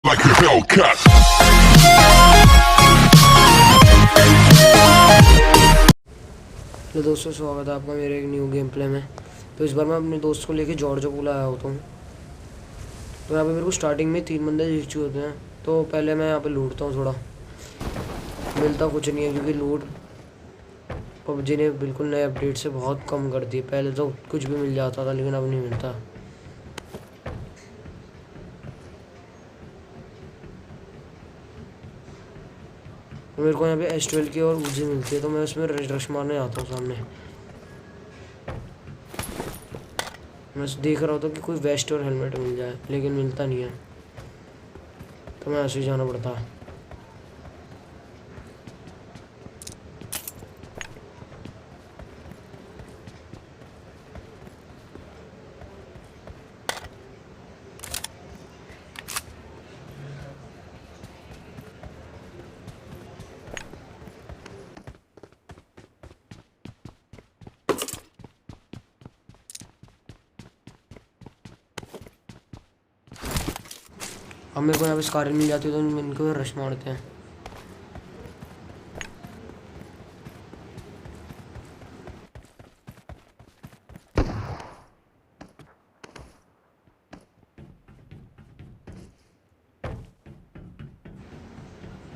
like a Hellcat. तो दोस्तों स्वागत है आपका मेरे एक न्यू गेम प्ले में। तो इस बार मैं अपने दोस्त को लेके जॉर्जिया को आया होता हूँ। तो यहाँ पे मेरे को स्टार्टिंग में 3 बंदे दिख चुके होते हैं। तो पहले मैं यहाँ पे लूटता हूँ, थोड़ा मिलता कुछ नहीं है क्योंकि लूट पबजी ने बिल्कुल नए अपडेट से बहुत कम कर दिए। पहले तो कुछ भी मिल जाता था लेकिन अब नहीं मिलता। तो मेरे को यहाँ पे S12 की और उजी मिलती है, तो मैं उसमें रश मारने आता हूँ सामने। मैं देख रहा होता कि कोई वेस्ट और हेलमेट मिल जाए लेकिन मिलता नहीं है, तो मैं ऐसे ही जाना पड़ता है। अब मेरे को यहाँ पे स्कारल मिल जाती है तो इनको रश मारते हैं।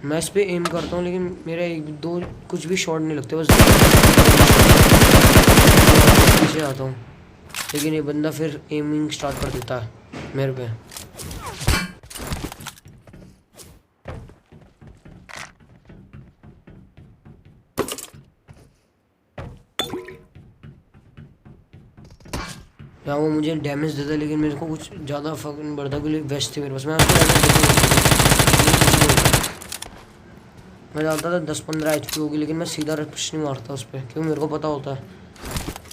मैं इस पे एम करता हूँ लेकिन मेरा एक दो कुछ भी शॉट नहीं लगते, बस पीछे आता हूँ। लेकिन ये बंदा फिर एमिंग स्टार्ट कर देता है मेरे पे। यहाँ वो मुझे डैमेज देता है लेकिन मेरे को कुछ ज़्यादा फर्क नहीं पड़ता क्योंकि वेस्ट थी मेरे पास। मैं जानता था 10-15 HP होगी लेकिन मैं सीधा रश नहीं मारता उस पर क्योंकि मेरे को पता होता है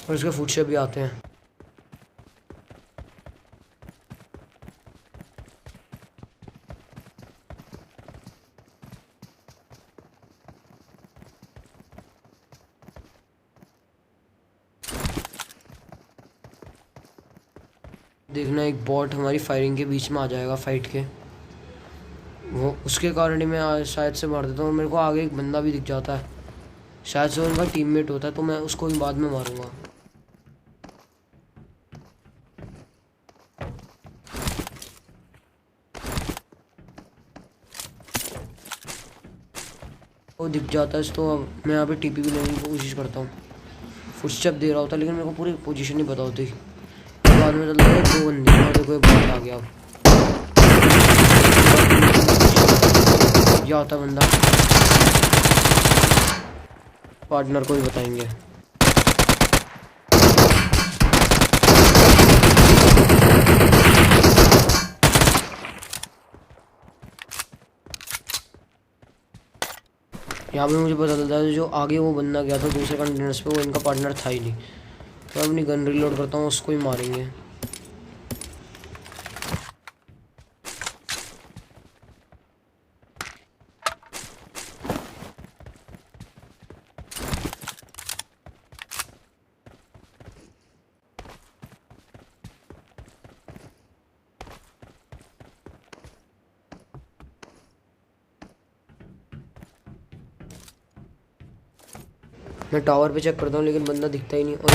और उसके फुट से भी आते हैं। देखना एक बॉट हमारी फायरिंग के बीच में आ जाएगा फाइट के, वो उसके कारण ही मैं शायद से मार देता हूँ। मेरे को आगे एक बंदा भी दिख जाता है, शायद से उनका टीममेट होता है, तो मैं उसको ही बाद में मारूंगा। वो दिख जाता है तो अब मैं यहाँ पे TP भी लेने की कोशिश करता हूँ। फुटस्टेप दे रहा होता लेकिन मेरे को पूरी पोजीशन नहीं पता होती। बाद में चलता है 2 बंदे और देखो एक बॉट आ गया। अब क्या होता बंदा पार्टनर को ही बताएंगे। यहाँ पे मुझे पता चलता है जो आगे वो बंदा गया था दूसरे कंटेनर्स पे, वो इनका पार्टनर था ही नहीं। तो मैं अपनी गन रीलोड करता हूँ, उसको ही मारेंगे। मैं टावर पे चेक करता हूँ लेकिन बंदा दिखता ही नहीं। और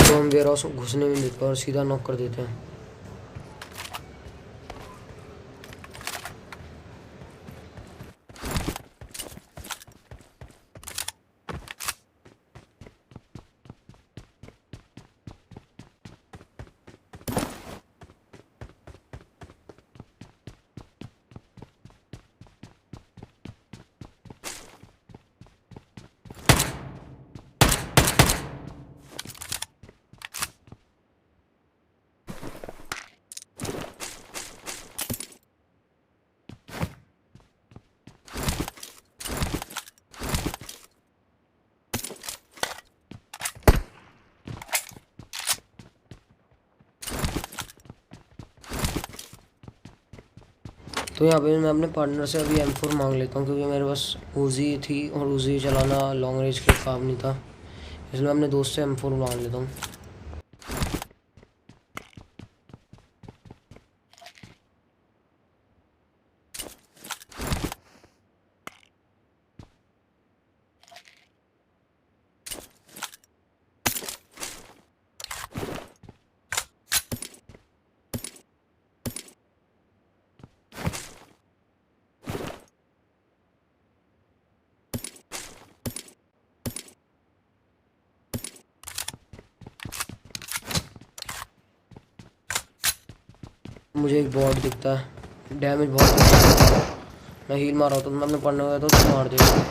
तो हम वेयर हाउस घुसने में देते हैं और सीधा नॉक कर देते हैं। तो यहाँ पे मैं अपने पार्टनर से अभी M4 मांग लेता हूँ क्योंकि मेरे पास उजी थी और उजी चलाना लॉन्ग रेंज के काम नहीं था, इसलिए मैं अपने दोस्त से M4 मांग लेता हूँ। मुझे एक बॉट दिखता है, डैमेज बहुत होता है। मैं हील मार रहा था, मैं अपने पढ़ने गया था तो मार दिया।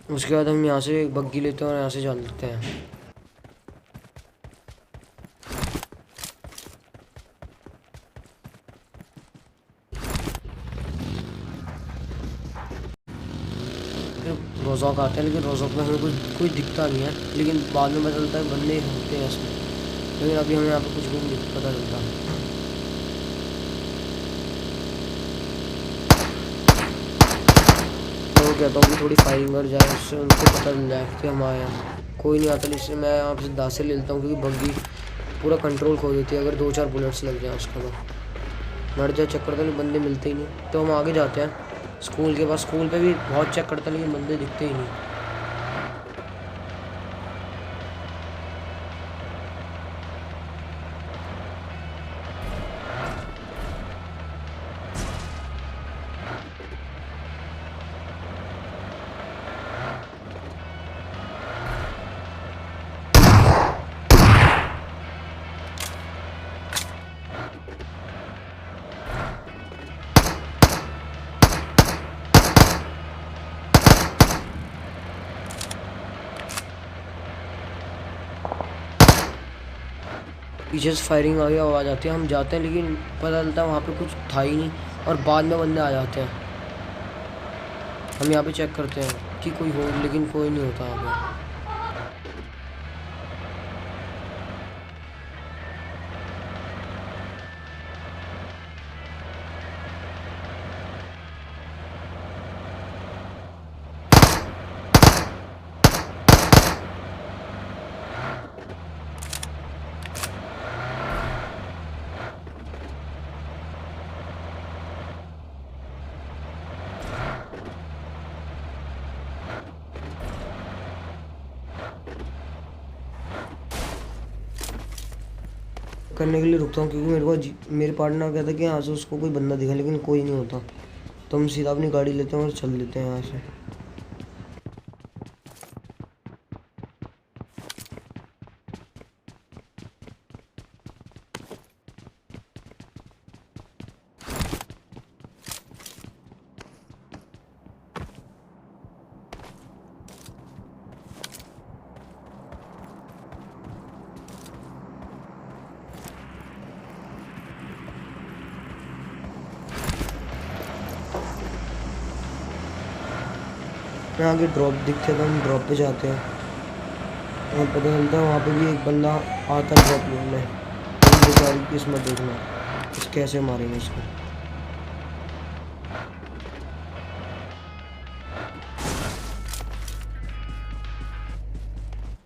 उसके बाद हम यहाँ से एक बग्गी लेते हैं और यहाँ से चल देते हैं। रोज़ॉक आते हैं, लेकिन रोज़ॉक में हमें कोई दिखता नहीं है, लेकिन बाद में पता चलता है बंदे होते हैं इसमें। लेकिन अभी हमें यहाँ पे कुछ भी नहीं पता चलता। तो कहता हूँ कि थोड़ी फायरिंग कर जाए, उससे उनको पता चल जाए कि हम आए हैं। कोई नहीं आता, इसलिए मैं यहाँ से दासे ले लेता हूँ, क्योंकि बग्गी पूरा कंट्रोल खो देती है अगर 2-4 बुलेट्स लग जाए उसका। तो मर जाए चेक करता, लेकिन बंदे मिलते ही नहीं। तो हम आगे जाते हैं स्कूल के पास। स्कूल पे भी बहुत चेक करता, लेकिन बंदे दिखते ही नहीं। पीछे से फायरिंग आ गई, आवाज़ आती है, हम जाते हैं, लेकिन पता चलता है वहाँ पे कुछ था ही नहीं और बाद में बंदे आ जाते हैं। हम यहाँ पे चेक करते हैं कि कोई हो, लेकिन कोई नहीं होता यहाँ पे। करने के लिए रुकता हूँ, क्योंकि मेरे पार्टनर कहता है कि यहाँ से उसको कोई बंदा दिखा, लेकिन कोई नहीं होता। तो हम सीधा अपनी गाड़ी लेते हैं और चल देते हैं यहाँ से। यहाँ आगे ड्रॉप दिखते हैं, तो हम ड्रॉप पे जाते हैं। वहाँ पता चलता है वहाँ पे भी एक बंदा आता है ड्रॉप लेने। बेचारी किस्मत देखना कैसे मारेंगे इसको।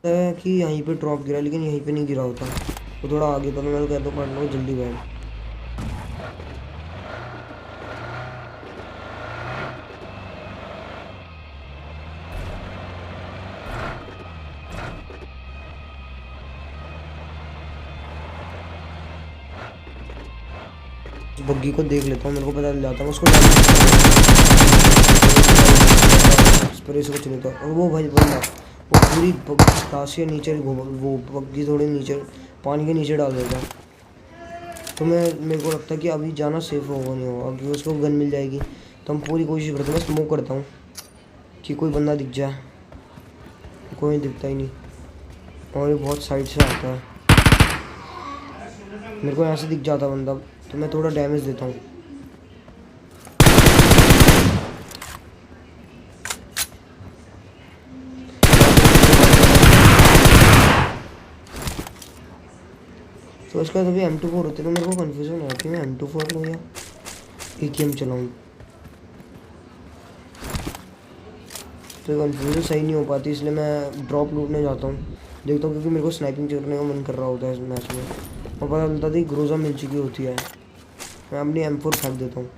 है कि यहीं पे ड्रॉप गिरा, लेकिन यहीं पे नहीं गिरा होता, तो थोड़ा आगे था। मैं तो कहता हूँ पार्टनर को जल्दी बैठ। बग्गी को देख लेता हूँ, मेरे को पता चल जाता है उसको स्प्रे से कुछ नहीं था। और वो भाई बंदा वो पूरी ताशिया नीचे वो बग्गी थोड़ी नीचे पानी के नीचे डाल देता। तो मेरे को लगता है कि अभी जाना सेफ होगा नहीं होगा, क्योंकि उसको गन मिल जाएगी। तो हम पूरी कोशिश करते हैं, मैं स्मोक करता हूँ कि कोई बंदा दिख जाए, कोई दिखता ही नहीं। और ये बहुत साइड से आता है, मेरे को यहाँ से दिख जाता बंदा, तो मैं थोड़ा डैमेज देता हूँ। तो उसके बाद अभी M24 होती है तो मेरे को कन्फ्यूजन है कि मैं M24 लूँ या AKM चलाऊँ। तो कन्फ्यूजन सही नहीं हो पाती, इसलिए मैं ड्रॉप लूटने जाता हूँ, देखता हूँ, क्योंकि मेरे को स्नाइपिंग करने का मन कर रहा होता है इस मैच में, और पता चलता था ग्रोजा मिल चुकी होती है। मैं अपनी M4 फेंक देता हूँ।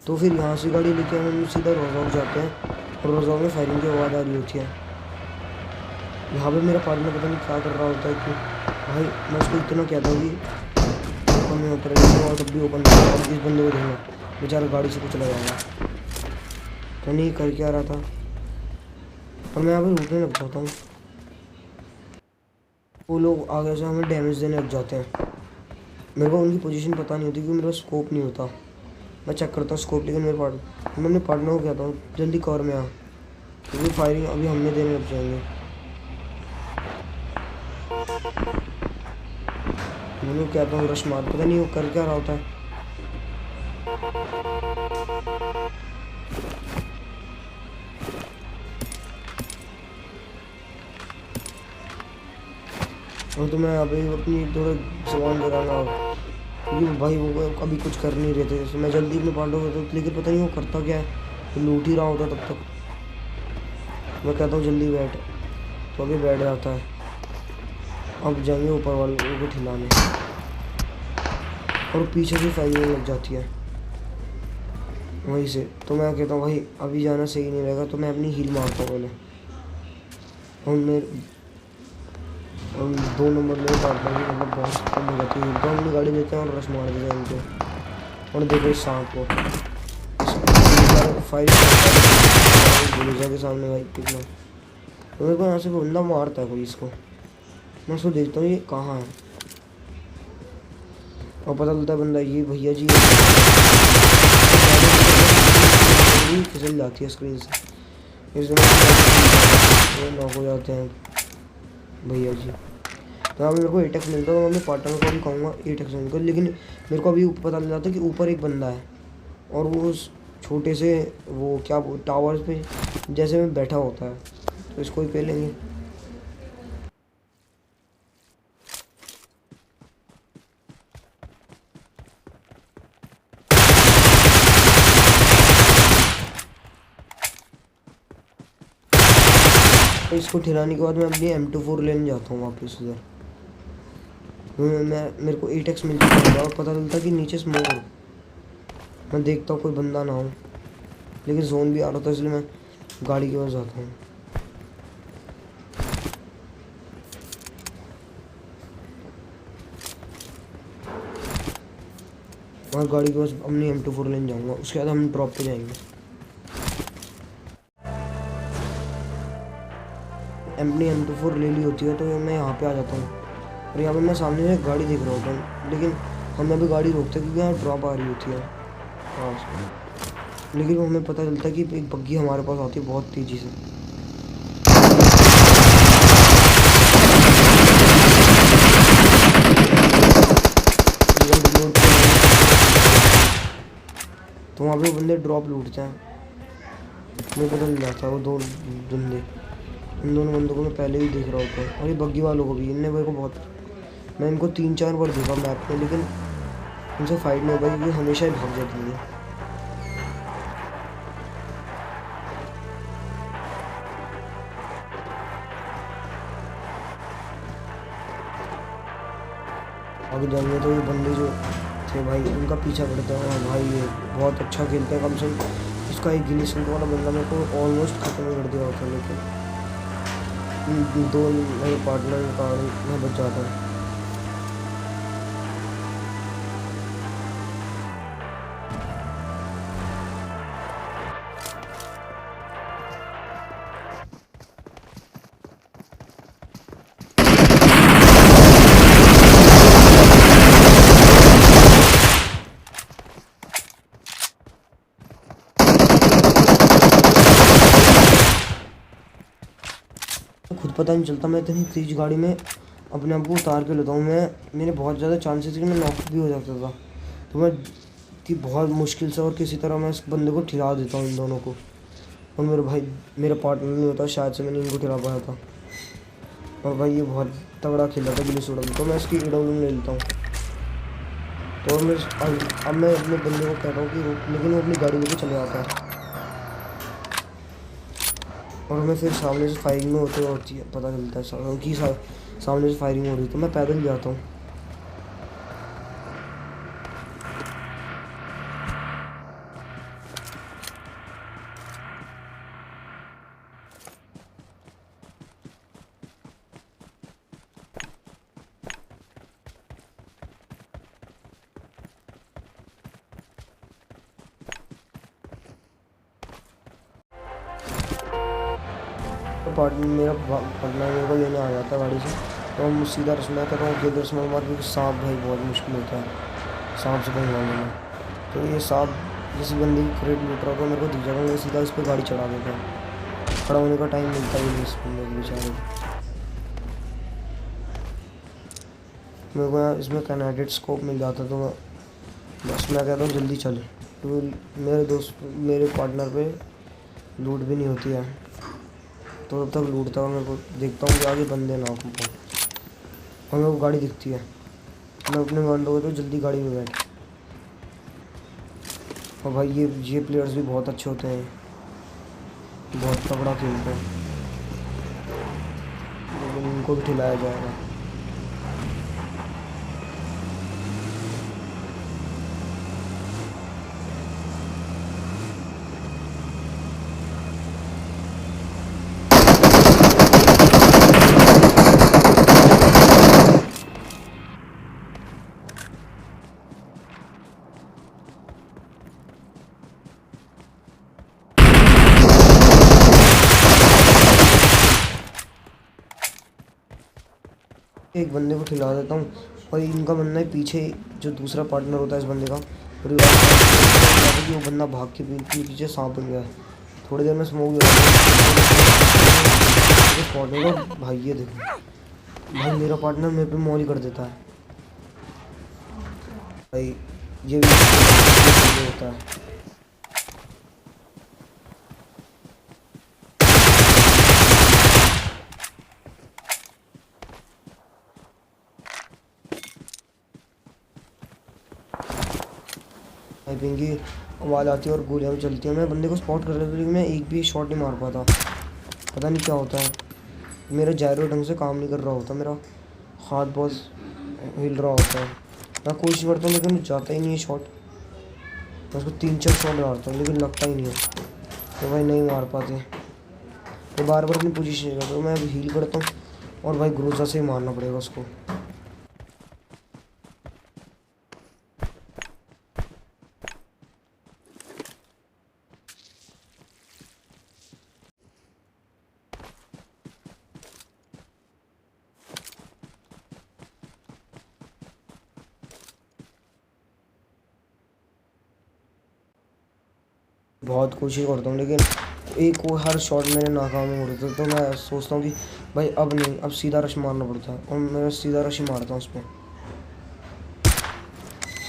तो फिर यहाँ से गाड़ी लेके हम सीधा रोजाक जाते हैं, और रोजाक में फायरिंग की आवाज़ आ रही होती है। यहाँ पे मेरा पार्टनर पता नहीं क्या कर रहा होता है कि भाई मैं उसको इतना कहता हूँ कि ओपन में उतर गया, और तब भी ओपन और इस बंदे को देखना बेचारा गाड़ी से कुछ लग जाएगा। तो नहीं कर क्या रहा था, और मैं यहाँ पे रुकने लग जाता हूँ। वो लोग आगे से हमें डैमेज देने लग जाते हैं। मेरे को उनकी पोजीशन पता नहीं होती क्योंकि मेरे पास स्कोप नहीं होता। मैं चेक करता हूँ स्कोप, लेकिन मैं अपने पार्टनर को कहता हूँ जल्दी कवर में आ, क्योंकि फायरिंग अभी हमने देने लग जाएंगे। मैंने कहता हूँ रश मार, पता नहीं वो कर क्या रहा होता है। और तो मैं अभी अपनी थोड़ा सामान गिराना, क्योंकि भाई वो कभी कुछ कर नहीं रहे थे, मैं जल्दी अपने पार्टनर को कहता, लेकिन पता नहीं वो करता क्या है, तो लूट ही रहा होता तब तक। मैं कहता हूँ जल्दी बैठ, तो अभी बैठ जाता है। अब जाएंगे ऊपर वाले को ठिलाने, और पीछे से फायरिंग लग जाती है वहीं से। तो मैं कहता हूँ भाई अभी जाना सही नहीं रहेगा, तो मैं अपनी हील मारता हूँ पहले। और 2 नंबर में पार्टनर की मतलब बहुत कम हो जाती है, तो हम अपनी गाड़ी लेते हैं और रश मार देते हैं उनको। और देखो इस सांप को फाइट के सामने भाई कितना, तो मेरे को यहाँ से बंदा मारता है कोई इसको, मैं उसको देखता हूँ ये कहाँ है, और पता चलता है बंदा ये भैया जी फिसल जाती है स्क्रीन से, इसमें नॉक हो जाते हैं भैया जी। तो यहाँ मेरे को 8x मिलता है, तो मैं अपने पार्टनर को भी कहूँगा 8x मिलता है, लेकिन मेरे को अभी पता चल जाता है कि ऊपर एक बंदा है, और वो उस छोटे से वो क्या टावर्स पे जैसे में बैठा होता है, तो इसको ही पे लेंगे। तो इसको ठिलाने के बाद मैं अपनी M24 लेने जाता हूँ वापस उधर। मेरे को 8x मिल चुका है, और पता चलता कि नीचे स्मोक हो। मैं देखता हूँ कोई बंदा ना हो, लेकिन जोन भी आ रहा था, इसलिए मैं गाड़ी के पास जाता हूँ। और गाड़ी के पास अपनी M24 लेने जाऊँगा, उसके बाद हम ड्रॉप पे जाएंगे। अपनी M24 ले ली होती है तो मैं यहाँ पे आ जाता हूँ, और यहाँ पे मैं सामने से गाड़ी देख रहा होता हूँ, लेकिन हम अभी गाड़ी रोकते हैं क्योंकि यहाँ ड्रॉप आ रही होती है। हाँ, लेकिन हमें पता चलता है कि एक बग्गी हमारे पास आती है बहुत तेज़ी से। तो वहाँ पे बंदे ड्रॉप लूटते हैं, मुझे पता नहीं जाता वो 2 बंदे, इन दोनों बंदों को मैं पहले ही देख रहा होता है, और ये बग्गी वालों को भी, इनने मेरे को बहुत, मैं इनको 3-4 बार देखा मैप पे, लेकिन इनसे फाइट नहीं हो पाई क्योंकि हमेशा ही भाग जाती है। आगे जाएंगे तो ये बंदे जो थे भाई उनका पीछा करते हैं, भाई ये बहुत अच्छा खेलते हैं, कम से कम उसका एक गिनीसन वाला बंदा मेरे को ऑलमोस्ट खत्म कर दिया होता, लेकिन दो मेरे पार्टनर के कारण मैं बच जाता हूँ। खुद पता नहीं चलता, मैं इतनी तेज गाड़ी में अपने आप को उतार के लेता हूँ। मेरे बहुत ज़्यादा चांसेस है कि मैं नॉक भी हो जाता था, तो मैं बहुत मुश्किल से और किसी तरह मैं इस बंदे को ठिला देता हूँ, इन दोनों को। और मेरे भाई मेरा पार्टनर नहीं होता, शायद से मैंने इनको ठिला पाया था। और भाई ये बहुत तगड़ा खेला था गिली सुडम, तो मैं इसकी EW ले लेता हूँ। तो अब मैं अपने बंदे को कहता हूँ कि रुक, लेकिन वो अपनी गाड़ी लेके चले जाता है। और हमें फिर सामने से फायरिंग में होते होती है, पता चलता है कि सामने से फायरिंग हो रही है, तो मैं पैदल जाता हूँ। मेरा पार्टनर मेरे को लेने आ जाता है गाड़ी से, तो हम सीधा रस्मा कहता हूँ कि रस्मा मार, क्योंकि सांप भाई बहुत मुश्किल होता है सांप से कहीं मारने में। तो ये सांप किसी बंदे की क्रेट लूट रहा था, मेरे को दिख जाता, मैं सीधा इस पर गाड़ी चढ़ा देता हूँ। खड़ा होने का टाइम मिलता ही नहीं इस बंदे के बेचारे को। मेरे को यहाँ इसमें कैनेडेड स्कोप मिल जाता, तो बस मैं कहता हूँ जल्दी चले। तो मेरे पार्टनर पे लूट भी नहीं होती है, तो तब तक लूटता हूँ, मेरे को देखता हूँ कि आगे बंदे ना हो। और मेरे को गाड़ी दिखती है, मैं अपने बंदों को तो जल्दी गाड़ी में बैठ। और भाई ये प्लेयर्स भी बहुत अच्छे होते हैं, बहुत तगड़ा खेलते हैं, लेकिन इनको भी खिलाया जाएगा। एक बंदे को खिला देता हूँ, और इनका बनना है पीछे जो दूसरा पार्टनर होता है इस बंदे का, वो बंदा भाग के पीछे सांप बन गया है। थोड़ी देर में स्मोक स्पॉट। भाई ये देखो, भाई मेरा पार्टनर मेरे पे मौली कर देता है। भाई ये भी होता है। टाइपिंग की आवाज़ आती है और गोलियाँ भी चलती हैं। मैं बंदे को स्पॉट कर लेता, लेकिन मैं एक भी शॉट नहीं मार पाता, पता नहीं क्या होता है। मेरा जायरो ढंग से काम नहीं कर रहा होता, मेरा हाथ बहुत हिल रहा होता है। मैं कोशिश करता हूँ लेकिन जाता ही नहीं है शॉट। मैं उसको 3-4 शॉट मारता हूँ लेकिन लगता ही नहीं है, तो भाई नहीं मार पाते। तो बार बार अपनी पोजीशन करता हूँ, मैं हील करता हूँ और भाई ग्रोजा से ही मारना पड़ेगा उसको। बहुत कोशिश करता हूँ लेकिन एक वो हर शॉट मेरे नाकाम हो रहे थे, तो मैं सोचता हूँ कि भाई अब नहीं, अब सीधा रश मारना पड़ता है, और मैं सीधा रश ही मारता हूँ उस पर,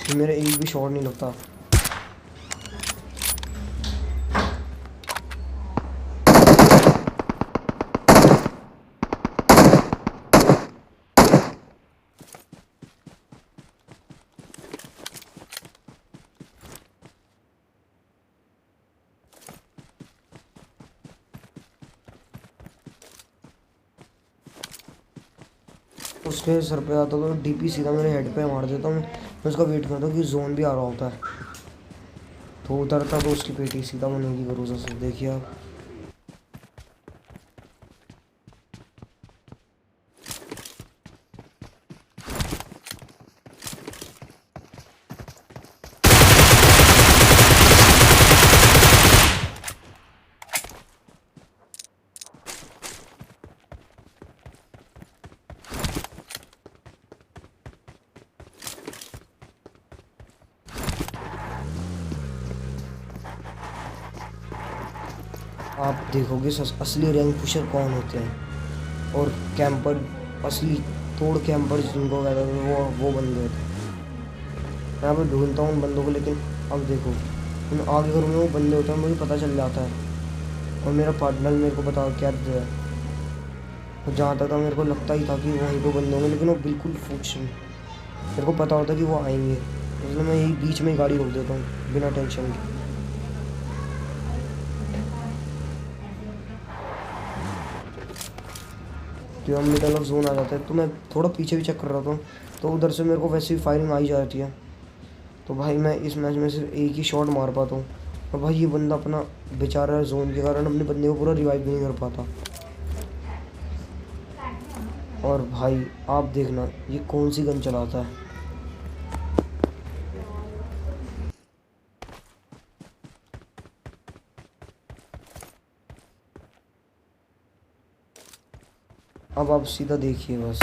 तो मेरा एक भी शॉट नहीं लगता। उसके सर पे आता तो DP सीधा मेरे हेड पे मार देता हूँ। मैं उसका वेट करता हूँ कि जोन भी आ रहा होता है, देखो उतरता तो उसकी पेटी सीधा बनेगी भरोसा से, देखिए आप। आप देखोगे असली रैंक पुशर कौन होते हैं, और कैंपर, असली तोड़ कैंपर जिनको कहते हैं वो बंदे होते हैं। मैं यहाँ पे ढूंढता हूँ उन बंदों को, लेकिन अब देखो उन आगे घर में वो बंदे होते हैं, मुझे पता चल जाता है। और मेरा पार्टनर मेरे को बता क्या दे है, और जहाँ तक मेरे को लगता ही था कि वहीं पे बंदे होंगे, लेकिन वो बिल्कुल पूछ नहीं। मेरे को पता होता कि वो आएंगे, इसलिए मैं यही बीच में ही गाड़ी रोक देता हूँ बिना टेंशन के। तो हम मिडल ऑफ जोन आ जाता है, तो मैं थोड़ा पीछे भी चेक कर रहा था, तो उधर से मेरे को वैसे ही फायरिंग आई जाती है। तो भाई मैं इस मैच में सिर्फ एक ही शॉट मार पाता हूँ, और भाई ये बंदा अपना बेचारा जोन के कारण अपने बंदे को पूरा रिवाइव भी नहीं कर पाता। और भाई आप देखना ये कौन सी गन चलाता है। अब आप सीधा देखिए बस।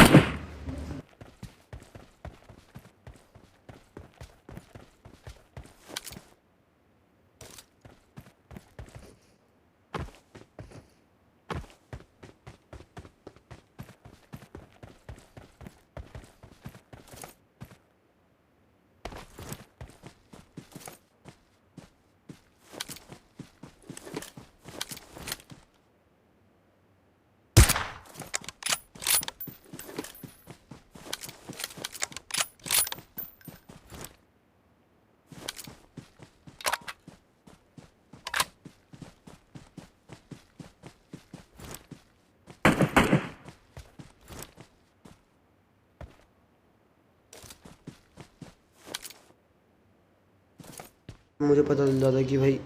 मुझे पता चल जाता है कि भाई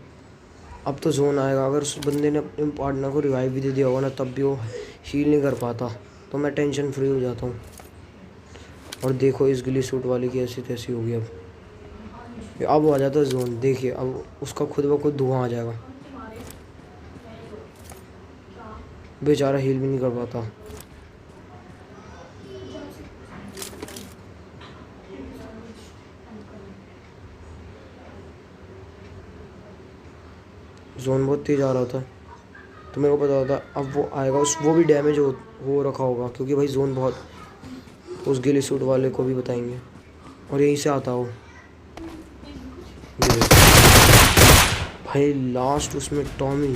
अब तो जोन आएगा। अगर उस बंदे ने अपने पार्टनर को रिवाइव भी दे दिया होगा ना, तब भी वो हील नहीं कर पाता, तो मैं टेंशन फ्री हो जाता हूँ। और देखो इस गिली सूट वाली की ऐसी तैसी होगी। अब वो आ जाता है जोन, देखिए अब उसका खुद ब खुद धुआं आ जाएगा, बेचारा हील भी नहीं कर पाता। जोन बहुत तेज आ रहा था, तो मेरे को पता होता अब वो आएगा, वो भी डैमेज हो रखा होगा, क्योंकि भाई जोन बहुत, उस गिली सूट वाले को भी बताएंगे। और यहीं से आता हो भाई लास्ट उसमें टॉमी।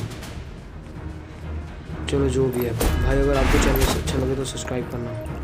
चलो जो भी है भाई, अगर आपको चैनल से अच्छा लगे तो सब्सक्राइब करना।